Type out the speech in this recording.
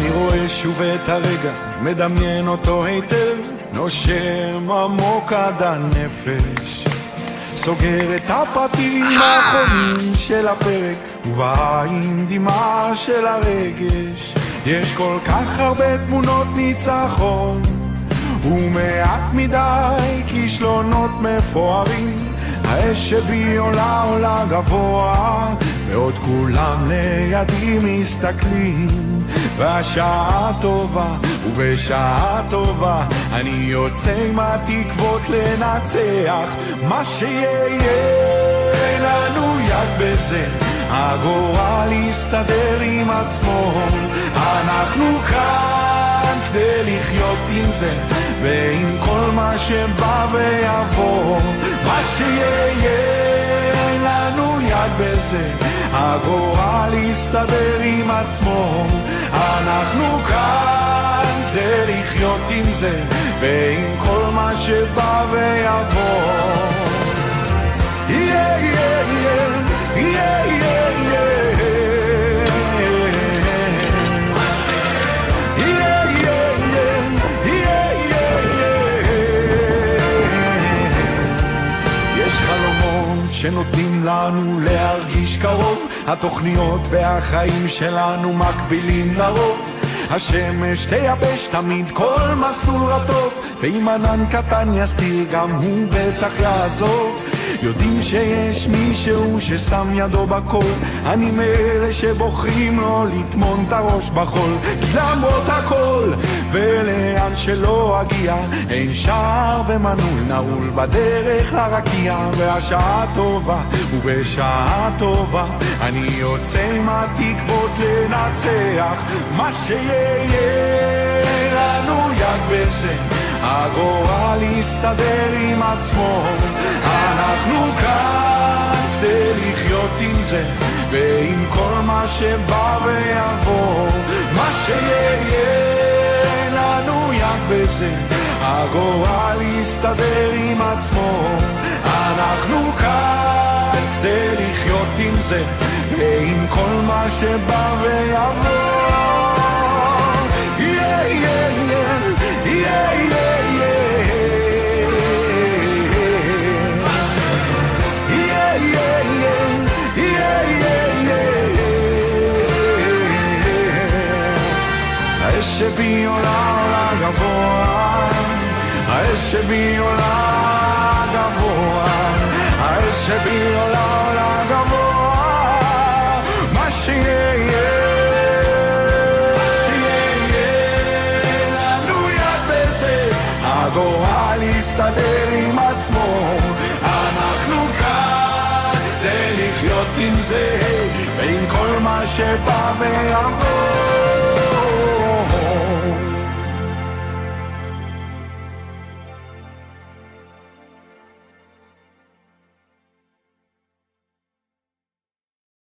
אני רואה שוב את הרגע, מדמיין אותו היטב, נושם עמוק עד הנפש, סוגר את הפרטים האחרונים של הפרק, ובעין דמעה של הרגש. יש כל כך הרבה תמונות ניצחון, ומעט מדי כישלונות מפוארים. האש שבי עולה עולה גבוה, ועוד כולם לידי מסתכלים. והשעה טובה, ובשעה טובה אני יוצא עם התקוות לנצח. מה שיהיה אין לנו יד בזה, הגורל יסתדר עם עצמו. אנחנו כאן כדי לחיות עם זה, ועם כל מה שבא ויבוא. מה שיהיה אין לנו יד בזה, הגורל יסתדר עם עצמו. אנחנו כאן כדי לחיות עם זה, ועם כל מה שבא ויבוא. Yeah, yeah, yeah, yeah, yeah, yeah. שנותנים לנו להרגיש קרוב, התוכניות והחיים שלנו מקבילים לרוב. השמש תייבש תמיד כל מסלול רטוב, ואם ענן קטן יסתיר גם הוא בטח יעזוב. יודעים שיש מישהו ששם ידו בכל, אני מאלה שבוחרים לא לטמון את הראש בחול. למרות הכל ולאן שלא אגיע, אין שער ומנעול נעול בדרך לרקיע. והשעה טובה, ובשעה טובה אני יוצא עם התקוות לנצח. מה שיהיה לנו יד בזה, הגורל יסתדר עם עצמו. אנחנו כאן כדי לחיות עם זה, ועם כל מה שבא ויבוא. מה שיהיה לנו יד בזה, הגורל יסתדר עם עצמו. אנחנו כאן כדי לחיות עם זה, ועם כל מה שבא ויבוא. Yeah, yeah, yeah, yeah, yeah, yeah. האש שבי עולה עולה גבוה, האש שבי עולה גבוה, האש שבי עולה עולה גבוה. מה שיהיה לנו יד בזה, הגורל יסתדר עם עצמו. אנחנו כאן כדי לחיות עם זה, ועם כל מה שבא ויבוא.